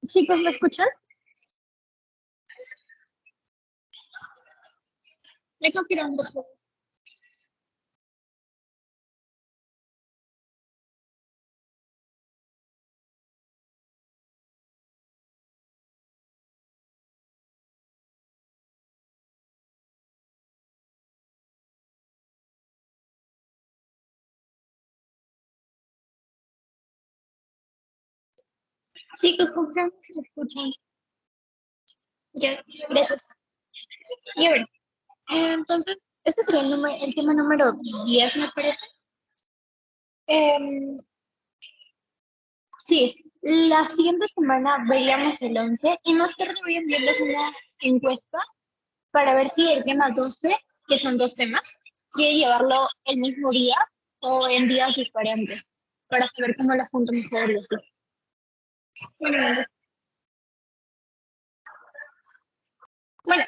Chicos, ¿me escuchan? Me confirman, por favor. Chicos, confirman si me escuchan. Ya, gracias. Y a ver, entonces, este sería el tema número 10, me parece. Em, sí, la siguiente semana veríamos el 11 y más tarde voy a enviarles una encuesta para ver si el tema 12, que son dos temas, quiere llevarlo el mismo día o en días diferentes, para saber cómo la junto mejor los dos. Bueno, bueno,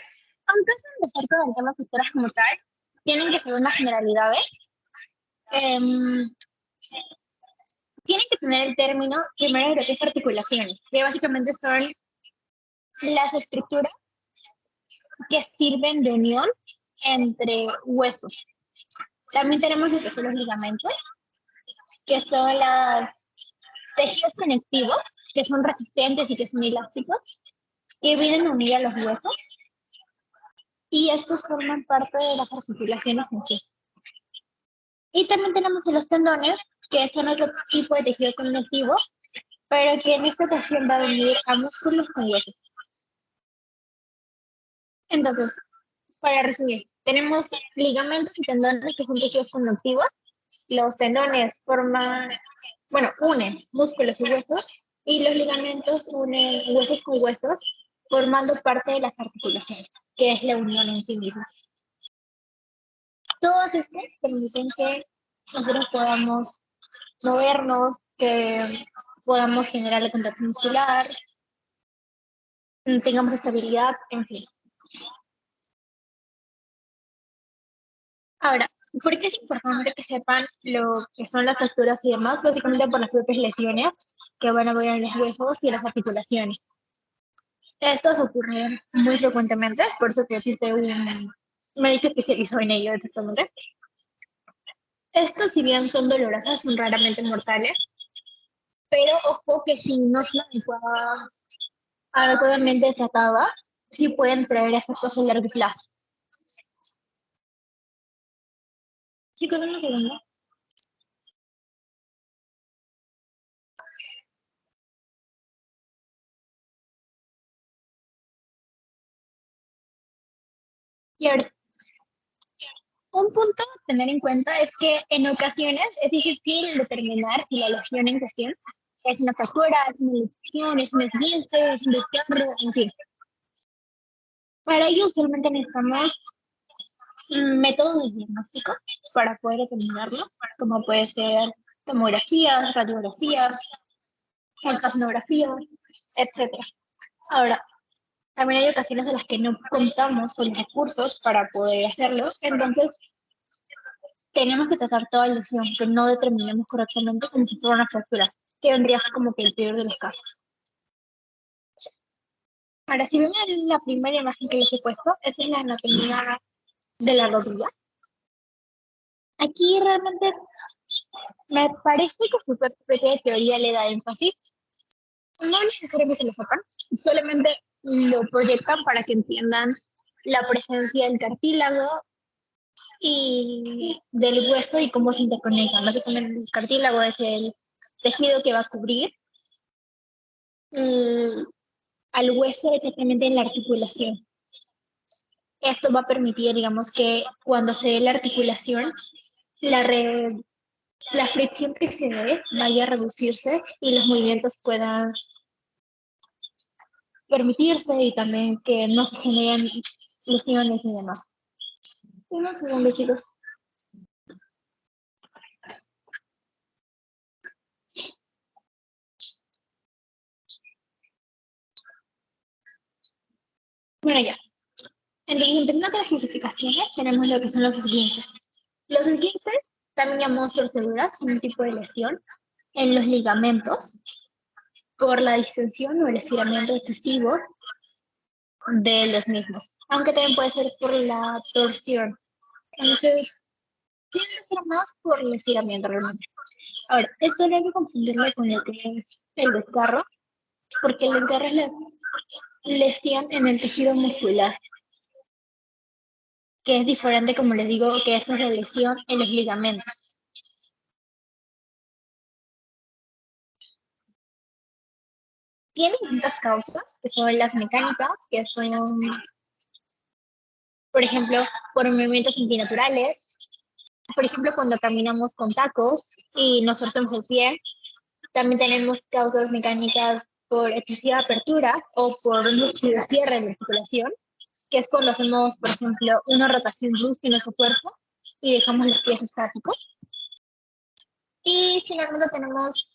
antes de empezar con el tema culturas como tal, tienen que ser unas generalidades. em, Tienen que tener el término primero de lo que es articulaciones, que básicamente son las estructuras que sirven de unión entre huesos. También tenemos lo que son los ligamentos, que son los tejidos conectivos, que son resistentes y que son elásticos, que vienen a unir a los huesos, y estos forman parte de las articulaciones en sí. Y también tenemos los tendones, que son otro tipo de tejido conectivo, pero que en esta ocasión va a unir a músculos con huesos. Entonces, para resumir, tenemos ligamentos y tendones que son tejidos conectivos. Los tendones forman, bueno, unen músculos y huesos, y los ligamentos unen huesos con huesos, formando parte de las articulaciones, que es la unión en sí misma. Todas estas permiten que nosotros podamos movernos, que podamos generar la contracción muscular, tengamos estabilidad, en fin. Ahora, ¿por qué es importante que sepan lo que son las fracturas y demás? Básicamente por las propias lesiones que van a haber en los huesos y en las articulaciones. Estas ocurren muy frecuentemente, por eso que existe un médico especializado en ello exactamente. Estos, si bien son dolorosas, son raramente mortales, pero ojo que si no son adecuadamente tratadas, sí pueden traer efectos a largo plazo. Chicos, dame un segundo. Y ahora, un punto a tener en cuenta es que en ocasiones es difícil determinar si la lesión en cuestión es una fractura, es una lesión, es un esguince, es un desgarro, en fin. Para ello usualmente necesitamos métodos de diagnóstico para poder determinarlo, como puede ser tomografías, radiografías, ultrasonografía, etcétera. Ahora, también hay ocasiones en las que no contamos con los recursos para poder hacerlo, entonces tenemos que tratar toda lesión que no determinemos correctamente como si fuera una fractura, que vendría a ser como que el peor de los casos. Ahora, si ven la primera imagen que les he puesto, esa es la anatomía de la rodilla. Aquí realmente me parece que su PPT de teoría le da énfasis. No es necesario que se lo sepan, solamente lo proyectan para que entiendan la presencia del cartílago y del hueso y cómo se interconectan. Básicamente el cartílago es el tejido que va a cubrir al hueso exactamente en la articulación. Esto va a permitir, digamos, que cuando se dé la articulación, la, re, la fricción que se dé vaya a reducirse y los movimientos puedan permitirse y también que no se generen lesiones ni demás. Un segundo, chicos. Bueno, ya. Entonces, empezando con las clasificaciones, tenemos lo que son los esguinces. Los esguinces, también llamados torceduras, son un tipo de lesión en los ligamentos por la distensión o el estiramiento excesivo de los mismos, aunque también puede ser por la torsión. Entonces, tiene que ser más por el estiramiento realmente. Ahora, esto no hay que confundirlo con lo que es el desgarro, porque el desgarro es la lesión en el tejido muscular, que es diferente, como les digo, que esta es la lesión en los ligamentos. Tiene distintas causas, que son las mecánicas, que son, por ejemplo, por movimientos antinaturales, por ejemplo, cuando caminamos con tacos y nos torcemos el pie. También tenemos causas mecánicas por excesiva apertura o por un cierre de la articulación, que es cuando hacemos, por ejemplo, una rotación brusca en nuestro cuerpo y dejamos los pies estáticos. Y finalmente tenemos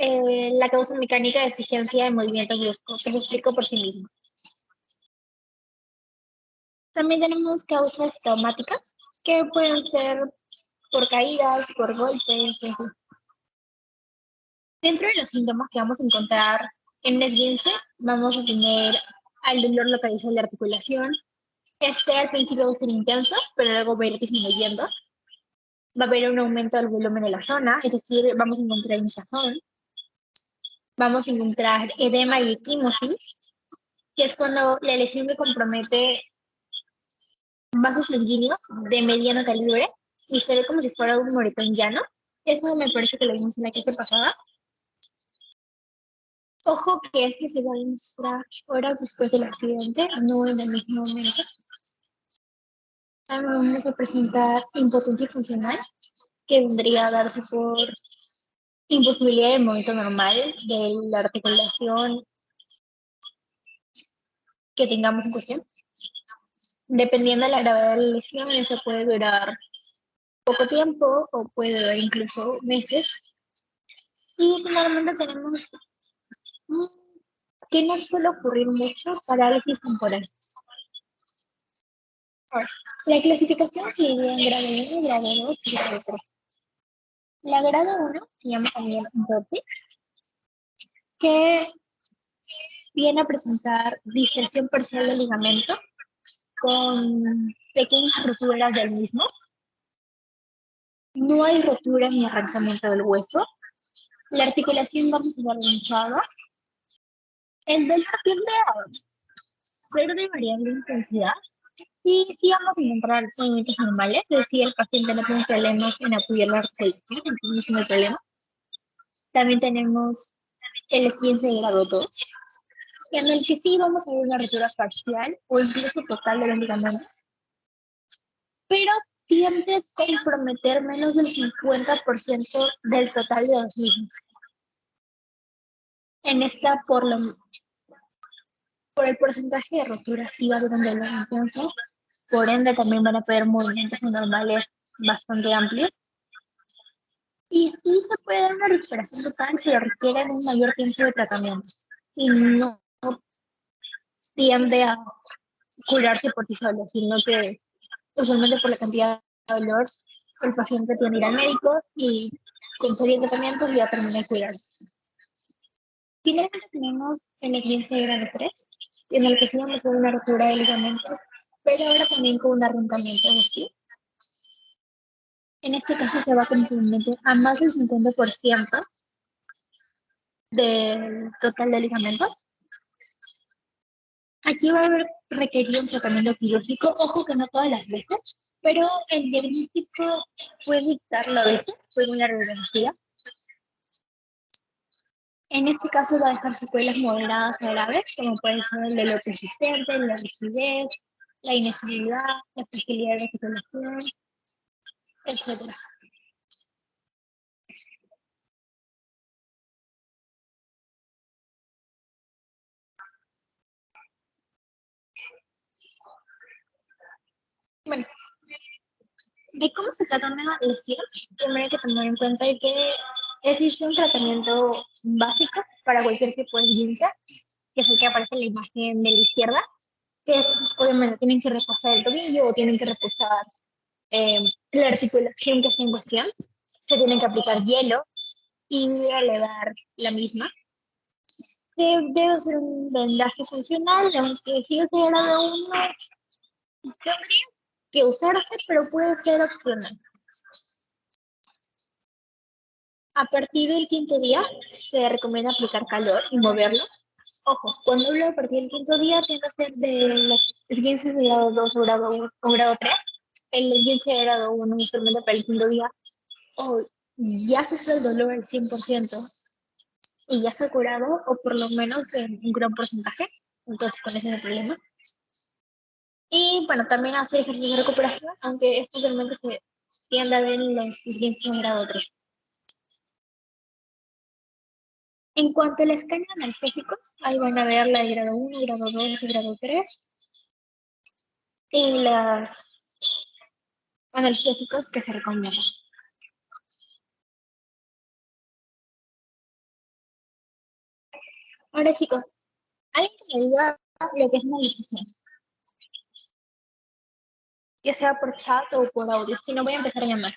la causa mecánica de exigencia de movimientos bruscos, que se explico por sí mismo. También tenemos causas traumáticas, que pueden ser por caídas, por golpes, etc. Dentro de los síntomas que vamos a encontrar en el esguince, vamos a tener al dolor localizado en la articulación. Este al principio va a ser intenso, pero luego va a ir disminuyendo. Va a haber un aumento del volumen de la zona, es decir, vamos a encontrar hinchazón. Vamos a encontrar edema y equimosis, que es cuando la lesión que compromete vasos sanguíneos de mediano calibre y se ve como si fuera un moretón llano. Eso me parece que lo vimos en la clase pasada. Ojo que este se va a demostrar horas después del accidente, no en el mismo momento. También vamos a presentar impotencia funcional, que vendría a darse por imposibilidad del movimiento normal de la articulación que tengamos en cuestión. Dependiendo de la gravedad de la lesión, eso puede durar poco tiempo o puede durar incluso meses. Y finalmente tenemos que no suele ocurrir mucho parálisis temporal. Ahora, la clasificación se divide en grado 1, grado 2 y grado 3. La grado 1 se llama también entortis, que viene a presentar dispersión parcial del ligamento con pequeñas roturas del mismo. No hay roturas ni arrancamiento del hueso. La articulación vamos a ver hinchada. El dolor tiende a ser de variable intensidad y sí vamos a encontrar movimientos normales, es decir, el paciente no tiene problemas en apoyar la articulación, entonces no hay problema. También tenemos el esguince de grado 2, en el que sí vamos a ver una rotura parcial o incluso total de los ligamentos, pero tiende a comprometer menos del 50% del total de los mismos. En esta, por el porcentaje de roturas sí va a haber un dolor intenso, por ende también van a haber movimientos anormales bastante amplios. Y sí se puede dar una recuperación total, pero requiere un mayor tiempo de tratamiento. Y no tiende a curarse por sí solo, sino que usualmente por la cantidad de dolor, el paciente tiene que ir al médico y con serie de tratamientos ya termina de curarse. Finalmente tenemos el esguince de grado 3, en el que sí vamos a hacer una rotura de ligamentos, pero ahora también con un arrancamiento de sí. En este caso se va a comprometer a más del 50% del total de ligamentos. Aquí va a haber requerido un tratamiento quirúrgico, ojo que no todas las veces, pero el diagnóstico puede dictarlo a veces, según la radiografía. En este caso va a dejar secuelas moderadas a graves, como puede ser el dolor persistente, la rigidez, la inestabilidad, la fragilidad de la articulación, etc. Bueno, de cómo se trata una lesión, primero hay que tener en cuenta que existe un tratamiento básico para cualquier tipo de esguince, que es el que aparece en la imagen de la izquierda, que obviamente tienen que reposar el tobillo o tienen que reposar la articulación que está en cuestión. Se tienen que aplicar hielo y elevar la misma. debe ser un vendaje funcional, aunque si es de grado 1, tendría que usarse, pero puede ser opcional. A partir del quinto día se recomienda aplicar calor y moverlo. Ojo, cuando hablo a partir del quinto día, tiende a ser de las esguinces de grado 2 o grado 1 o grado 3. El esguince de grado 1 usualmente para el quinto día, o ya cesó el dolor al 100% y ya está curado, o por lo menos en un gran porcentaje. Entonces, con eso no hay problema. Y bueno, también hacer ejercicios de recuperación, aunque esto usualmente se tiende a ver en los esguinces de grado 3. En cuanto a la escala de analgésicos, ahí van a ver la de grado 1, grado 2 y grado 3. Y los analgésicos que se recomiendan. Ahora chicos, alguien que me diga lo que es una nutrición, ya sea por chat o por audio, si no voy a empezar a llamar.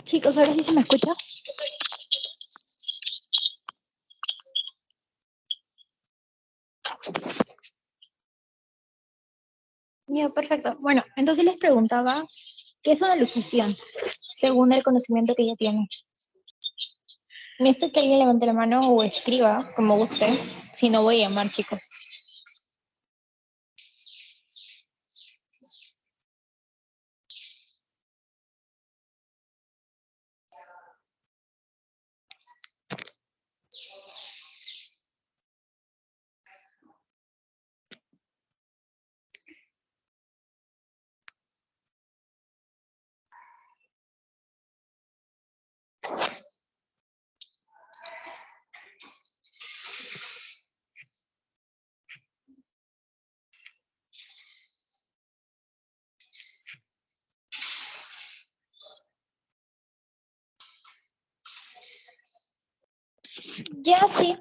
Chicos, ahora sí se me escucha. Ya, perfecto. Bueno, entonces les preguntaba, ¿qué es una luxición? Según el conocimiento que ya tienen. Necesito que alguien levante la mano o escriba, como guste. Si no, voy a llamar, chicos. Ya sí.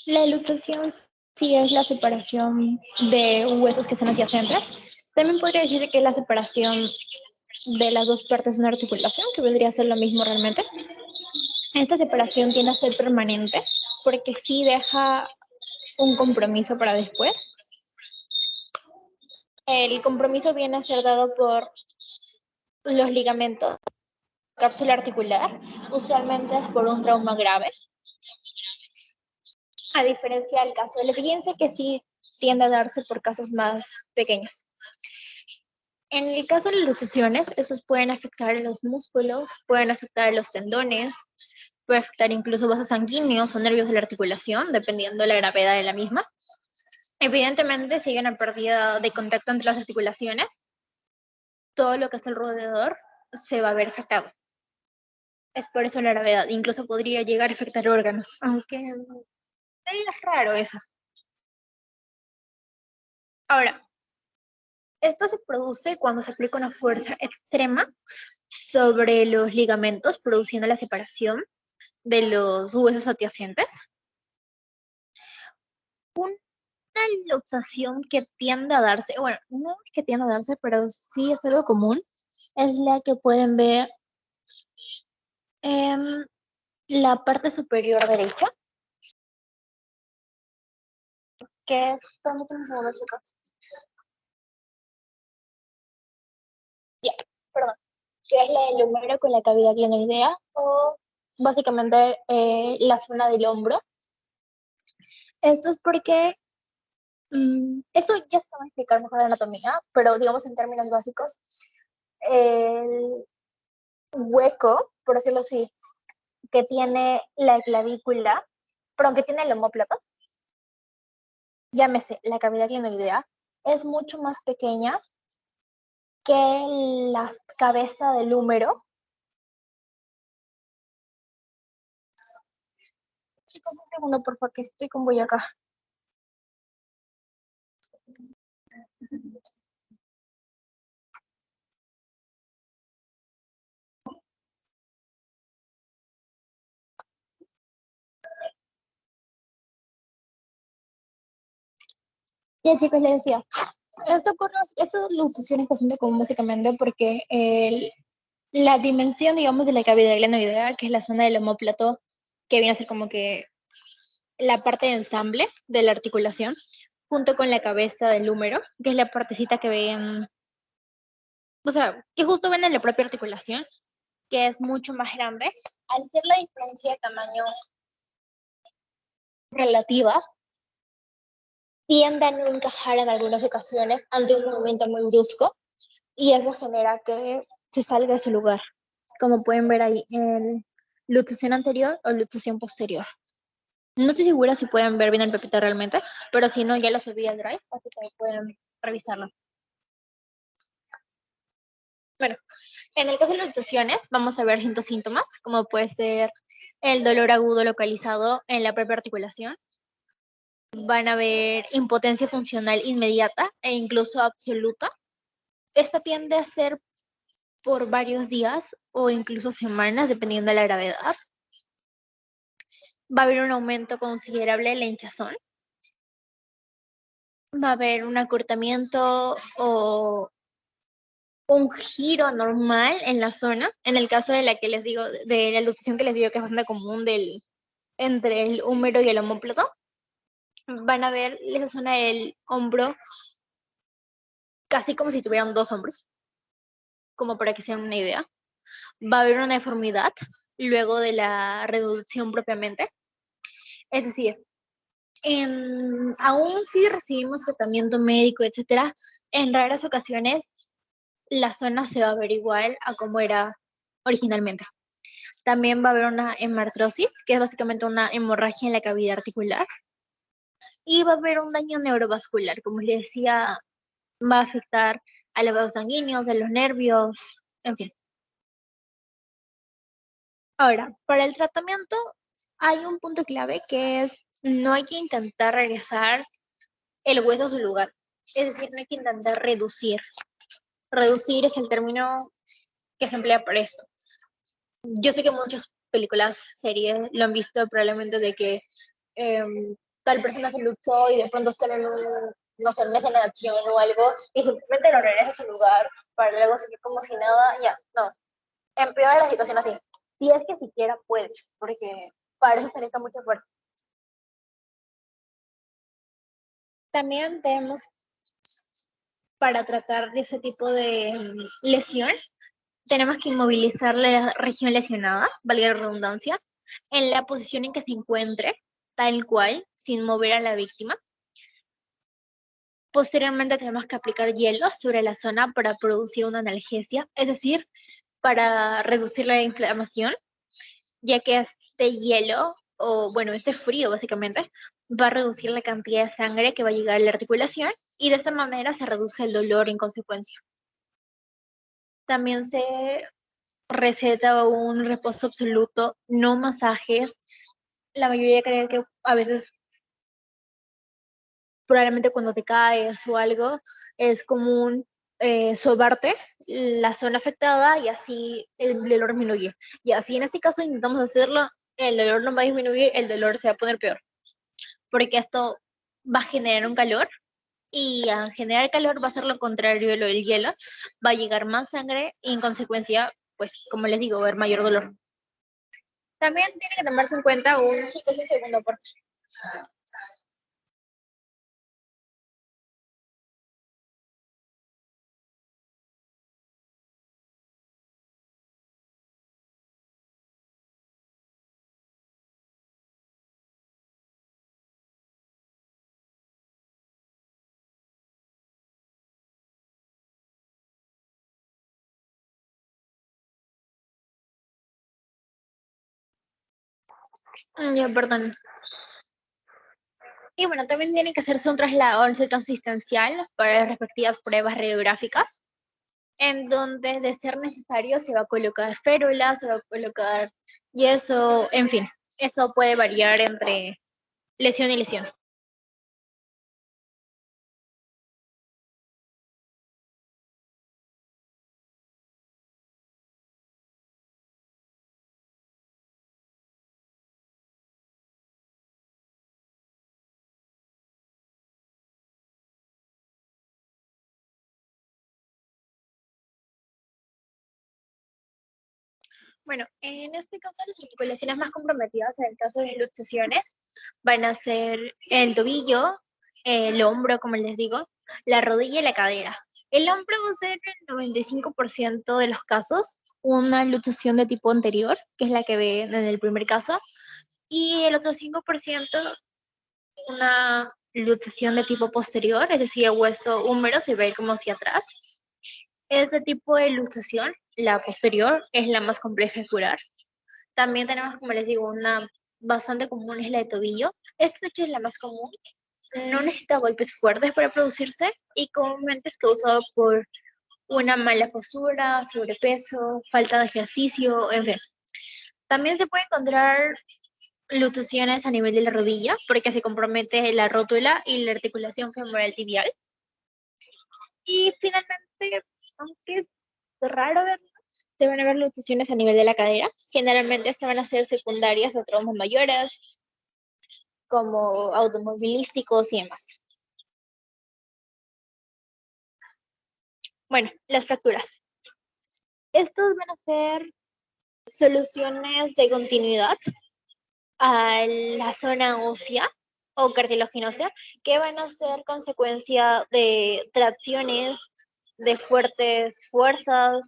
La luxación sí es la separación de huesos que son adyacentes. También podría decirse que es la separación de las dos partes de una articulación, que vendría a ser lo mismo realmente. Esta separación tiende a ser permanente porque sí deja un compromiso para después. El compromiso viene a ser dado por los ligamentos cápsula articular, usualmente es por un trauma grave, a diferencia del caso de la fíjense que sí tiende a darse por casos más pequeños. En el caso de las luxaciones, estos pueden afectar los músculos, pueden afectar los tendones, puede afectar incluso vasos sanguíneos o nervios de la articulación, dependiendo de la gravedad de la misma. Evidentemente, si hay una pérdida de contacto entre las articulaciones, todo lo que está alrededor se va a ver afectado. Es por eso la gravedad. Incluso podría llegar a afectar órganos, aunque es raro eso. Ahora, esto se produce cuando se aplica una fuerza extrema sobre los ligamentos, produciendo la separación de los huesos adyacentes. Una luxación que tiende a darse, bueno, no es que tiende a darse, pero sí es algo común, es la que pueden ver en la parte superior derecha, que es, permítanme un segundo, chicos. Ya, perdón, que es la del húmero con la cavidad glenoidea o básicamente la zona del hombro. Esto es porque, eso ya se va a explicar mejor la anatomía, pero digamos en términos básicos, el hueco, por decirlo así, que tiene la clavícula, perdón, que tiene el omóplato, llámese la cavidad glenoidea, es mucho más pequeña que la cabeza del húmero. Chicos, un segundo, por favor, que estoy con Boyacá. Ya, chicos, les decía, esta luxación es bastante común básicamente porque la dimensión, digamos, de la cavidad glenoidea, que es la zona del omóplato, que viene a ser como que la parte de ensamble de la articulación, junto con la cabeza del húmero, que es la partecita que ven, o sea, que justo ven en la propia articulación, que es mucho más grande, al ser la diferencia de tamaños relativa, tiende a no encajar en algunas ocasiones ante un movimiento muy brusco y eso genera que se salga de su lugar, como pueden ver ahí en luxación anterior o luxación posterior. No estoy segura si pueden ver bien el pepito realmente, pero si no, ya lo subí al Drive, así que pueden revisarlo. Bueno, en el caso de las luxaciones, vamos a ver distintos síntomas, como puede ser el dolor agudo localizado en la propia articulación. Van a ver impotencia funcional inmediata e incluso absoluta. Esta tiende a ser por varios días o incluso semanas, dependiendo de la gravedad. Va a haber un aumento considerable de la hinchazón. Va a haber un acortamiento o un giro normal en la zona. En el caso de la que les digo, de la luxación que les digo que es bastante común entre el húmero y el omóplato, van a ver esa zona del hombro casi como si tuvieran dos hombros, como para que se den una idea. Va a haber una deformidad luego de la reducción propiamente. Es decir, aún si recibimos tratamiento médico, etcétera, en raras ocasiones la zona se va a ver igual a como era originalmente. También va a haber una hemartrosis, que es básicamente una hemorragia en la cavidad articular. Y va a haber un daño neurovascular, como les decía, va a afectar a los vasos sanguíneos, a los nervios, en fin. Ahora, para el tratamiento hay un punto clave que es no hay que intentar regresar el hueso a su lugar. Es decir, no hay que intentar reducir. Reducir es el término que se emplea para esto. Yo sé que muchas películas, series lo han visto probablemente de que tal persona se luchó y de pronto están en un, no sé, una escena de acción o algo y simplemente lo regresa a su lugar para luego seguir como si nada, ya, no. Empeora la situación así. Si es que siquiera puedes, porque para eso se necesita mucha fuerza. También tenemos para tratar de ese tipo de lesión, tenemos que inmovilizar la región lesionada, valga la redundancia, en la posición en que se encuentre, tal cual, sin mover a la víctima. Posteriormente tenemos que aplicar hielo sobre la zona para producir una analgesia, es decir, para reducir la inflamación, ya que este hielo, o bueno, este frío básicamente, va a reducir la cantidad de sangre que va a llegar a la articulación y de esa manera se reduce el dolor en consecuencia. También se receta un reposo absoluto, no masajes. La mayoría cree que a veces, probablemente cuando te caes o algo, es común sobarte la zona afectada y así el dolor disminuye. Y así en este caso intentamos hacerlo, el dolor no va a disminuir, el dolor se va a poner peor, porque esto va a generar un calor y al generar calor va a ser lo contrario de lo del hielo, va a llegar más sangre y en consecuencia, pues como les digo, va a haber mayor dolor. También tiene que tomarse en cuenta un chicos un segundo, por ya, perdón. Y bueno, también tiene que hacerse un traslado al centro asistencial para las respectivas pruebas radiográficas, en donde, de ser necesario, se va a colocar férula, se va a colocar yeso, en fin, eso puede variar entre lesión y lesión. Bueno, en este caso, las articulaciones más comprometidas en el caso de luxaciones van a ser el tobillo, el hombro, como les digo, la rodilla y la cadera. El hombro va a ser el 95% de los casos una luxación de tipo anterior, que es la que ven en el primer caso, y el otro 5% una luxación de tipo posterior, es decir, el hueso húmero se va a ir como hacia atrás. Este tipo de luxación, la posterior, es la más compleja de curar. También tenemos, como les digo, una bastante común es la de tobillo. Esta de hecho es la más común. No necesita golpes fuertes para producirse y comúnmente es causado por una mala postura, sobrepeso, falta de ejercicio, en fin. También se puede encontrar luxaciones a nivel de la rodilla porque se compromete la rótula y la articulación femoral tibial. Y finalmente, aunque es raro ver, se van a ver luxaciones a nivel de la cadera. Generalmente se van a hacer secundarias a traumas mayores, como automovilísticos y demás. Bueno, las fracturas. Estos van a ser soluciones de continuidad a la zona ósea o cartilaginosa que van a ser consecuencia de tracciones, de fuertes fuerzas,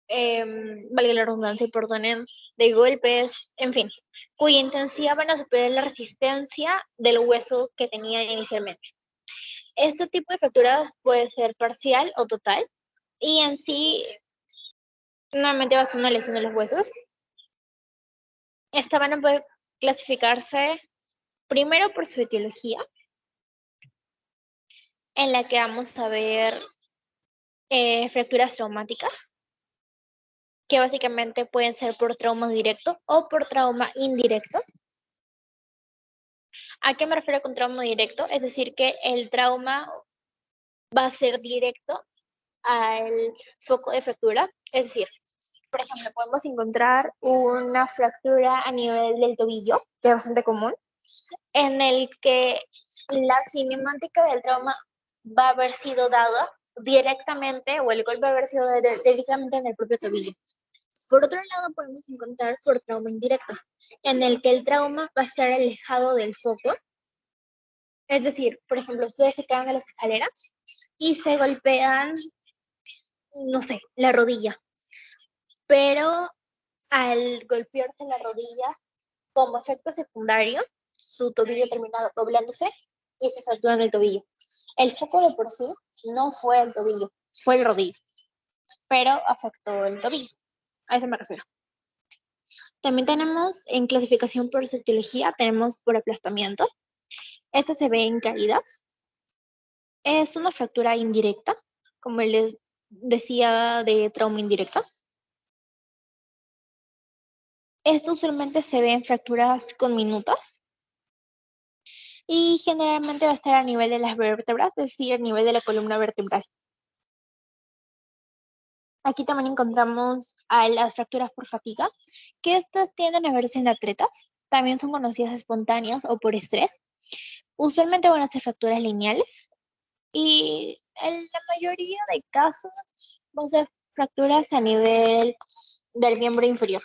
valga la redundancia, perdonen, de golpes, en fin, cuya intensidad van a superar la resistencia del hueso que tenía inicialmente. Este tipo de fracturas puede ser parcial o total y en sí normalmente va a ser una lesión de los huesos. Esta van a poder clasificarse primero por su etiología, en la que vamos a ver fracturas traumáticas, que básicamente pueden ser por trauma directo o por trauma indirecto. ¿A qué me refiero con trauma directo? Es decir, que el trauma va a ser directo al foco de fractura. Es decir, por ejemplo, podemos encontrar una fractura a nivel del tobillo, que es bastante común, en el que la cinemática del trauma va a haber sido dada directamente, o el golpe va a haber sido directamente en el propio tobillo. Por otro lado, podemos encontrar por trauma indirecto, en el que el trauma va a estar alejado del foco. Es decir, por ejemplo, ustedes se caen de las escaleras y se golpean, no sé, la rodilla. pero al golpearse la rodilla, como efecto secundario, su tobillo termina doblándose y se fractura en el tobillo. El foco de por sí no fue el tobillo, fue el rodillo, pero afectó el tobillo. A eso me refiero. También tenemos en clasificación por citología, tenemos por aplastamiento. Este se ve en caídas. Es una fractura indirecta, como les decía, de trauma indirecta. Esto usualmente se ve en fracturas conminutas y generalmente va a estar a nivel de las vértebras, es decir, a nivel de la columna vertebral. Aquí también encontramos a las fracturas por fatiga, que estas tienden a verse en atletas. También son conocidas espontáneas o por estrés. Usualmente van a ser fracturas lineales y en la mayoría de casos van a ser fracturas a nivel del miembro inferior.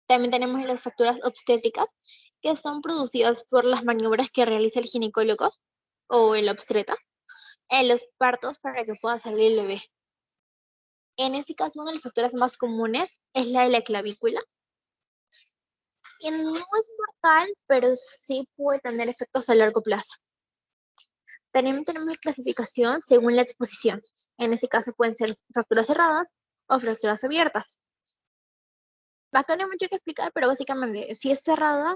También tenemos las fracturas obstétricas, que son producidas por las maniobras que realiza el ginecólogo o el obstetra en los partos para que pueda salir el bebé. En este caso, una de las fracturas más comunes es la de la clavícula. Y no es mortal, pero sí puede tener efectos a largo plazo. También tenemos la clasificación según la exposición. En este caso pueden ser fracturas cerradas o fracturas abiertas. Acá no hay mucho que explicar, pero básicamente, si es cerrada,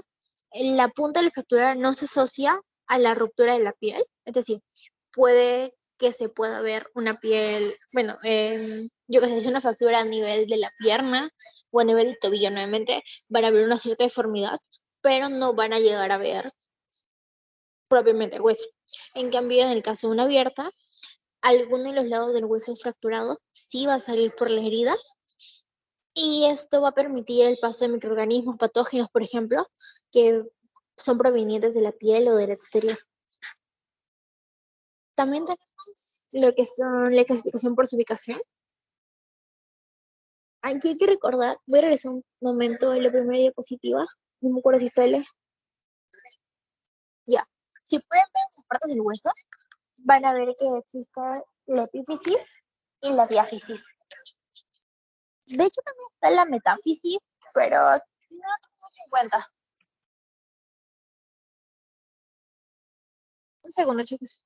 la punta de la fractura no se asocia a la ruptura de la piel. Es decir, puede que se pueda ver una piel, bueno, yo que sé, es una fractura a nivel de la pierna o a nivel del tobillo, nuevamente van a ver una cierta deformidad, pero no van a llegar a ver propiamente el hueso. En cambio, en el caso de una abierta, alguno de los lados del hueso fracturado sí va a salir por la herida y esto va a permitir el paso de microorganismos patógenos, por ejemplo, que son provenientes de la piel o del exterior. También tenemos lo que son la clasificación por su ubicación. Aquí hay que recordar, voy a regresar un momento a la primera diapositiva, no me acuerdo si sale. Ya, si pueden ver las partes del hueso, van a ver que existe la epífisis y la diáfisis. De hecho, también está la metáfisis, pero no tenemos en cuenta. Un segundo, chicos.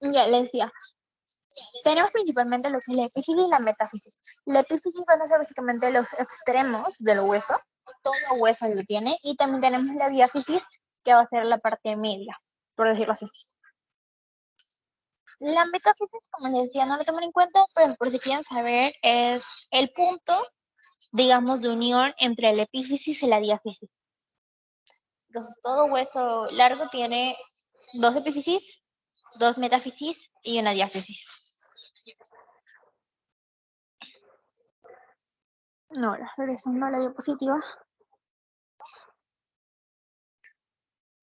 Ya, les decía, tenemos principalmente lo que es la epífisis y la metáfisis. La epífisis van a ser básicamente los extremos del hueso, todo hueso lo tiene, y también tenemos la diáfisis, que va a ser la parte media, por decirlo así. La metáfisis, como les decía, no lo toman en cuenta, pero por si quieren saber, es el punto, digamos, de unión entre la epífisis y la diáfisis. Entonces, todo hueso largo tiene dos epífisis, dos metáfisis y una diáfisis. No, regresando a la diapositiva.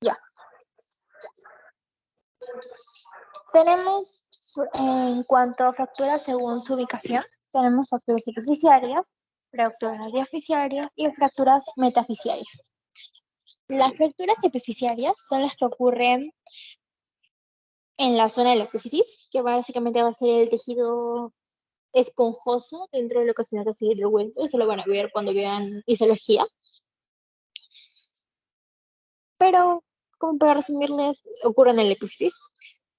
Ya. Tenemos, en cuanto a fracturas según su ubicación, tenemos fracturas epifisiarias, fracturas diafisiarias y fracturas metafisiarias. Las fracturas epifisiarias son las que ocurren en la zona de la epífisis, que básicamente va a ser el tejido esponjoso dentro de lo que se va a seguir el hueso. Eso lo van a ver cuando vean histología. Pero, como para resumirles, ocurren en la epífisis.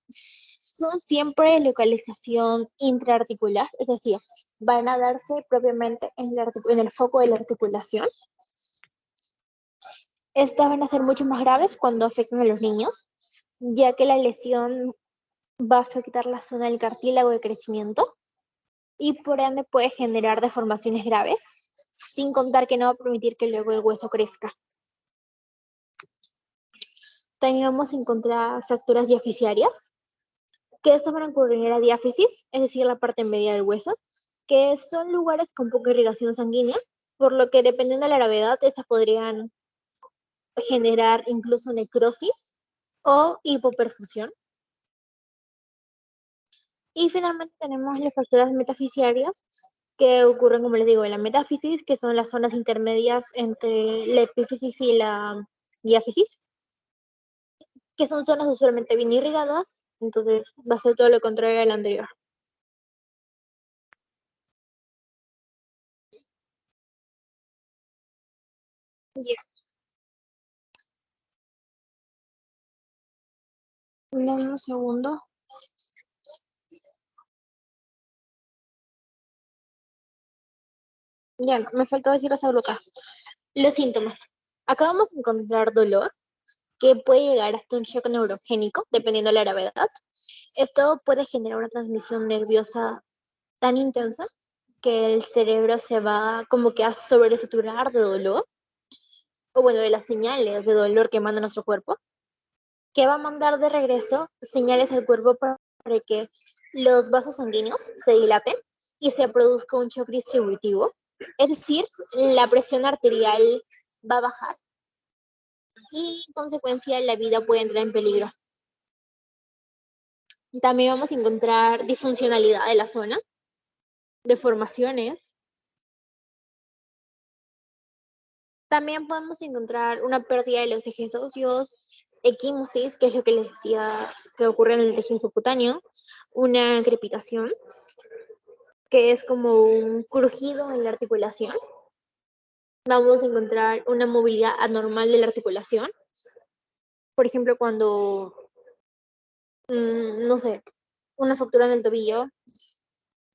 Son siempre localización intraarticular, es decir, van a darse propiamente en el foco de la articulación. Estas van a ser mucho más graves cuando afectan a los niños, ya que la lesión va a afectar la zona del cartílago de crecimiento y por ende puede generar deformaciones graves, sin contar que no va a permitir que luego el hueso crezca. También vamos a encontrar fracturas diafisiarias, que estas van a ocurrir en la diáfisis, es decir, la parte media del hueso, que son lugares con poca irrigación sanguínea, por lo que dependiendo de la gravedad, estas podrían generar incluso necrosis o hipoperfusión. Y finalmente tenemos las fracturas metafisiarias, que ocurren, como les digo, en la metáfisis, que son las zonas intermedias entre la epífisis y la diáfisis. que son zonas usualmente bien irrigadas, entonces va a ser todo lo contrario al anterior. Ya, dame un segundo. Ya, no, me faltó decir algo acá. Los síntomas. Acá vamos a encontrar dolor, que puede llegar hasta un shock neurogénico, dependiendo de la gravedad. Esto puede generar una transmisión nerviosa tan intensa que el cerebro se va como que a sobresaturar de dolor, o bueno, de las señales de dolor que manda nuestro cuerpo, que va a mandar de regreso señales al cuerpo para que los vasos sanguíneos se dilaten y se produzca un shock distributivo. Es decir, la presión arterial va a bajar y en consecuencia la vida puede entrar en peligro. También vamos a encontrar disfuncionalidad de la zona, deformaciones. También podemos encontrar una pérdida de los ejes óseos, equimosis, que es lo que les decía que ocurre en el tejido subcutáneo, una crepitación, que es como un crujido en la articulación. Vamos a encontrar una movilidad anormal de la articulación. Por ejemplo, cuando, no sé, una fractura en el tobillo,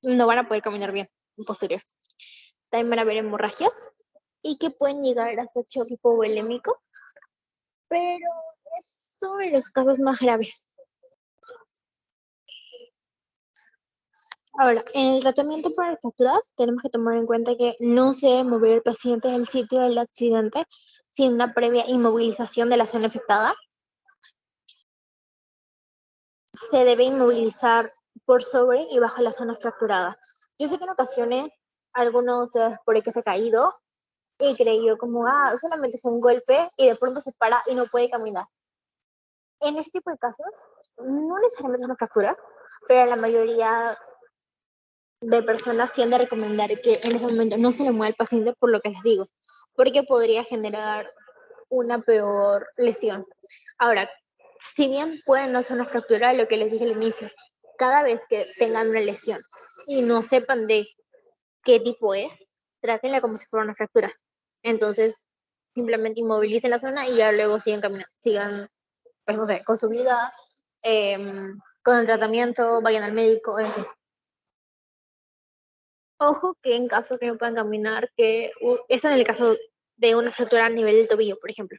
no van a poder caminar bien en posterior. También van a haber hemorragias y que pueden llegar hasta choque hipovolémico, pero es sobre los casos más graves. Ahora, en el tratamiento para las fracturas tenemos que tomar en cuenta que no se debe mover el paciente del sitio del accidente sin una previa inmovilización de la zona afectada. Se debe inmovilizar por sobre y bajo la zona fracturada. Yo sé que en ocasiones algunos por ahí que se ha caído y creyó como, solamente fue un golpe y de pronto se para y no puede caminar. En este tipo de casos, no necesariamente es una fractura, pero la mayoría de personas tiende a recomendar que en ese momento no se le mueva al paciente por lo que les digo, porque podría generar una peor lesión. Ahora, si bien puede no ser una fractura, lo que les dije al inicio, cada vez que tengan una lesión y no sepan de qué tipo es, trátenla como si fuera una fractura. Entonces, simplemente inmovilicen la zona y ya luego sigan caminando, sigan, pues no sé, con su vida, con el tratamiento, vayan al médico, en fin. Ojo que en caso que no puedan caminar, que eso en el caso de una fractura a nivel del tobillo, por ejemplo,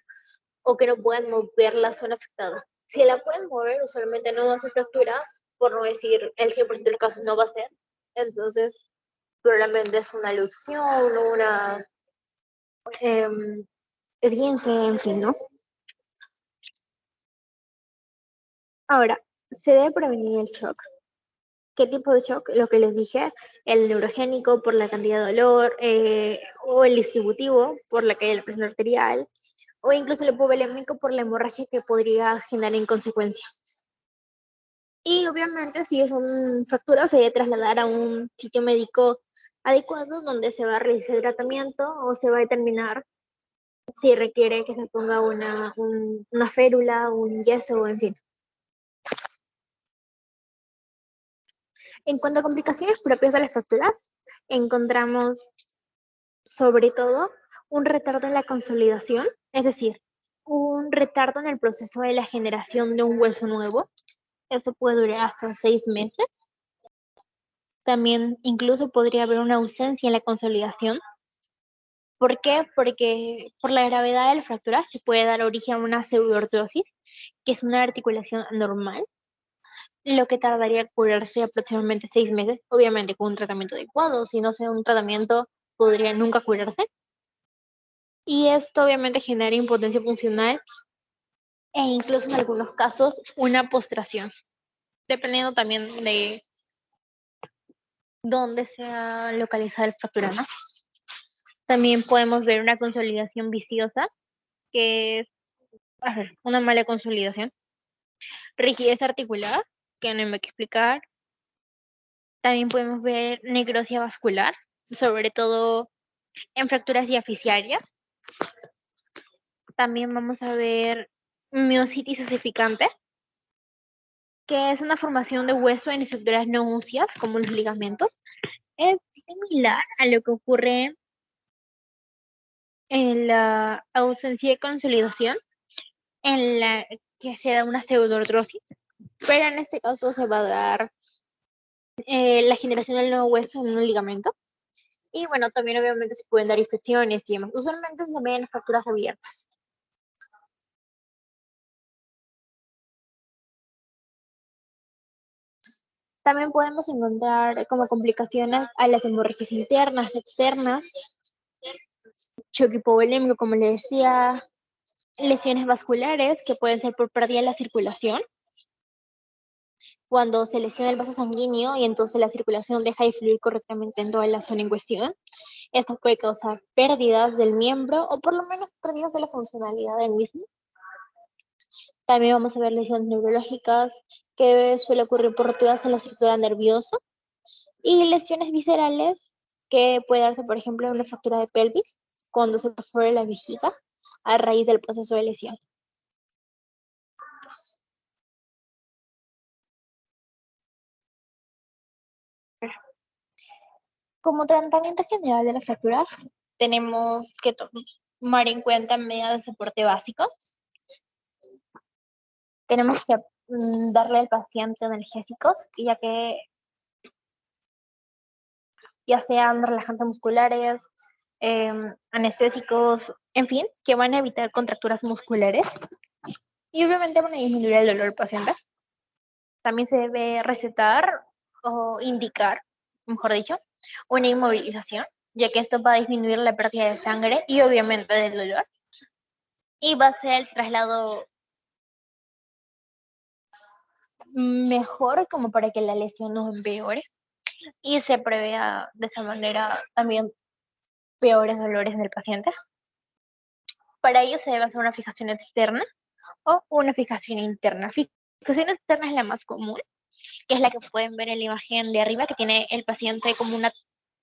o que no puedan mover la zona afectada. Si la pueden mover, usualmente no va a ser fracturas, por no decir el 100% de los casos no va a ser. Entonces, probablemente es una luxación o una esguince, en fin, ¿no? Ahora, se debe prevenir el shock. ¿Qué tipo de shock? Lo que les dije, el neurogénico por la cantidad de dolor, o el distributivo por la caída de la presión arterial, o incluso el hipovolémico por la hemorragia que podría generar en consecuencia. Y obviamente si es una fractura se debe trasladar a un sitio médico adecuado donde se va a realizar el tratamiento o se va a determinar si requiere que se ponga una férula, un yeso, en fin. En cuanto a complicaciones propias de las fracturas, encontramos sobre todo un retardo en la consolidación, es decir, un retardo en el proceso de la generación de un hueso nuevo. Eso puede durar hasta 6 meses. También incluso podría haber una ausencia en la consolidación. ¿Por qué? Porque por la gravedad de la fractura se puede dar origen a una pseudoartrosis, que es una articulación normal, lo que tardaría en curarse aproximadamente 6 meses, obviamente con un tratamiento adecuado. Si no se da un tratamiento, podría nunca curarse. Y esto obviamente genera impotencia funcional e incluso en algunos casos una postración, dependiendo también de dónde sea localizada el fractura, ¿no? También podemos ver una consolidación viciosa, que es una mala consolidación, rigidez articular, que no hay que explicar. También podemos ver necrosia vascular, sobre todo en fracturas diaficiarias. También vamos a ver miositis ossificante, que es una formación de hueso en estructuras no óseas, como los ligamentos. Es similar a lo que ocurre en la ausencia de consolidación, en la que se da una pseudoartrosis, pero en este caso se va a dar la generación del nuevo hueso en un ligamento. Y bueno, también obviamente se pueden dar infecciones y demás. Usualmente se ven fracturas abiertas. También podemos encontrar como complicaciones a las hemorragias internas, externas, choque hipovolémico, como le decía, lesiones vasculares que pueden ser por pérdida de la circulación, cuando se lesiona el vaso sanguíneo y entonces la circulación deja de fluir correctamente en toda la zona en cuestión. Esto puede causar pérdidas del miembro o por lo menos pérdidas de la funcionalidad del mismo. También vamos a ver lesiones neurológicas que suele ocurrir por roturas en la estructura nerviosa y lesiones viscerales que puede darse, por ejemplo, en una fractura de pelvis cuando se perfora la vejiga a raíz del proceso de lesión. Como tratamiento general de las fracturas, tenemos que tomar en cuenta medidas de soporte básico. Tenemos que darle al paciente analgésicos, ya sean relajantes musculares, anestésicos, en fin, que van a evitar contracturas musculares y obviamente van a disminuir el dolor del paciente. También se debe recetar o indicar, mejor dicho, una inmovilización, ya que esto va a disminuir la pérdida de sangre y obviamente del dolor. Y va a ser el traslado mejor como para que la lesión no empeore y se prevea de esa manera también peores dolores del paciente. Para ello se debe hacer una fijación externa o una fijación interna. Fijación externa es la más común, que es la que pueden ver en la imagen de arriba, que tiene el paciente como una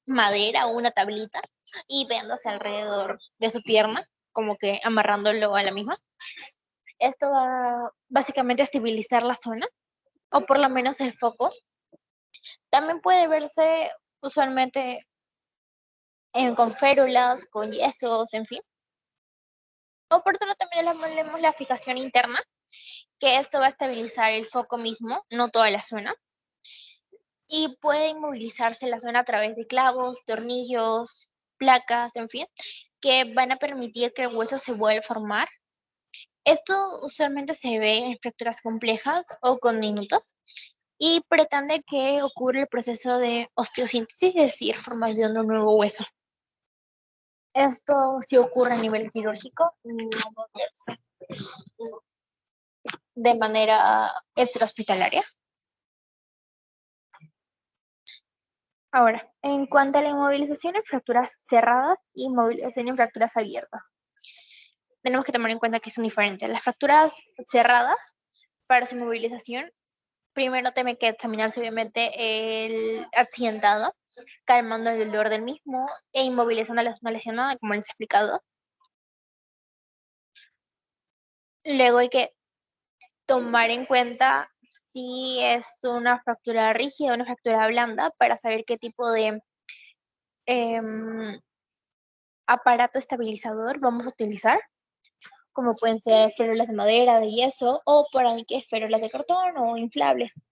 madera o una tablita y viéndose alrededor de su pierna, como que amarrándolo a la misma. Esto va básicamente a estabilizar la zona o por lo menos el foco. También puede verse usualmente con férulas, con yesos, en fin. O por eso también le ponemos la fijación interna, que esto va a estabilizar el foco mismo, no toda la zona. Y puede inmovilizarse la zona a través de clavos, tornillos, placas, en fin, que van a permitir que el hueso se vuelva a formar. Esto usualmente se ve en fracturas complejas o con minutos y pretende que ocurra el proceso de osteosíntesis, es decir, formación de un nuevo hueso. Esto si ocurre a nivel quirúrgico, no va a verse de manera extrahospitalaria. Ahora, en cuanto a la inmovilización en fracturas cerradas y inmovilización en fracturas abiertas, tenemos que tomar en cuenta que son diferentes. Las fracturas cerradas, para su inmovilización, primero tiene que examinarse obviamente el accidentado, calmando el dolor del mismo e inmovilizando a la zona lesionada, como les he explicado. Luego hay que tomar en cuenta si es una fractura rígida o una fractura blanda para saber qué tipo de aparato estabilizador vamos a utilizar, como pueden ser férulas de madera, de yeso o por ahí que férulas de cartón o inflables.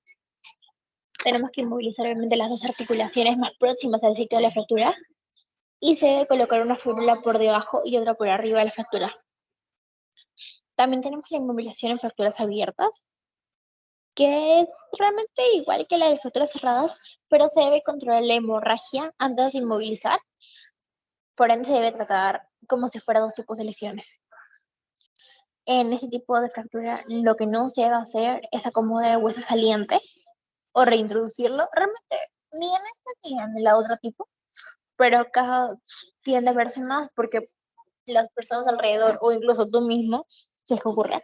Tenemos que inmovilizar obviamente las dos articulaciones más próximas al sitio de la fractura y se debe colocar una férula por debajo y otra por arriba de la fractura. También tenemos la inmovilización en fracturas abiertas, que es realmente igual que la de fracturas cerradas, pero se debe controlar la hemorragia antes de inmovilizar. Por ende, se debe tratar como si fuera dos tipos de lesiones. En ese tipo de fractura, lo que no se debe hacer es acomodar el hueso saliente o reintroducirlo. Realmente, ni en este ni en la otra tipo, pero acá tiende a verse más porque las personas alrededor o incluso tú mismo, si es que ocurre,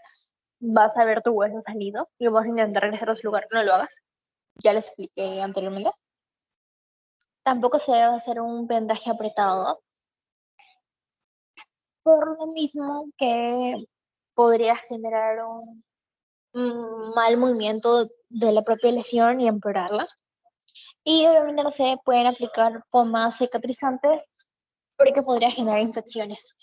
vas a ver tu hueso salido y vas a intentar regresar a su lugar. No lo hagas. Ya les expliqué anteriormente. Tampoco se debe hacer un vendaje apretado, por lo mismo que podría generar un mal movimiento de la propia lesión y empeorarla. Y obviamente no se pueden aplicar pomas cicatrizantes porque podría generar infecciones.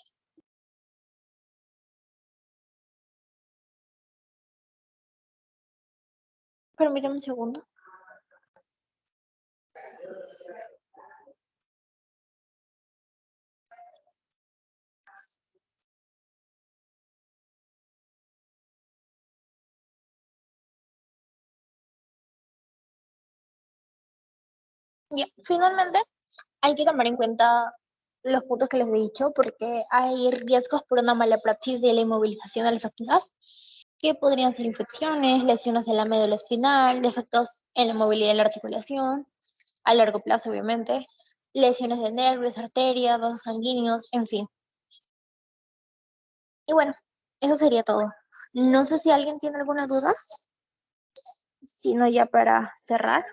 Permítame un segundo. Ya, finalmente, hay que tomar en cuenta los puntos que les he dicho porque hay riesgos por una mala praxis de la inmovilización de las fracturas que podrían ser infecciones, lesiones en la médula espinal, defectos en la movilidad de la articulación, a largo plazo obviamente, lesiones de nervios, arterias, vasos sanguíneos, en fin. Y bueno, eso sería todo. No sé si alguien tiene alguna duda, sino ya para cerrar.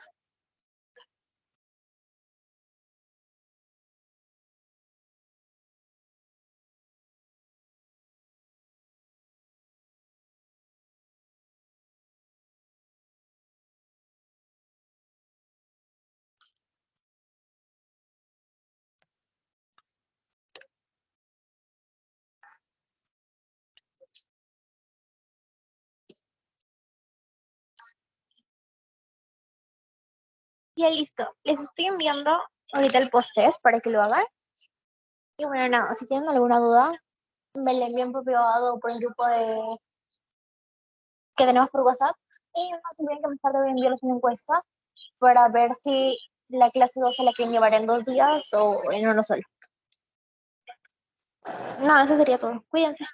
Ya listo, les estoy enviando ahorita el post-test para que lo hagan. Y bueno, nada, si tienen alguna duda, me la envían por privado o por el grupo que tenemos por WhatsApp. Y no se olviden que más tarde voy a enviarles una encuesta para ver si la clase 2 se la quieren llevar en 2 días o en uno solo. No, eso sería todo. Cuídense.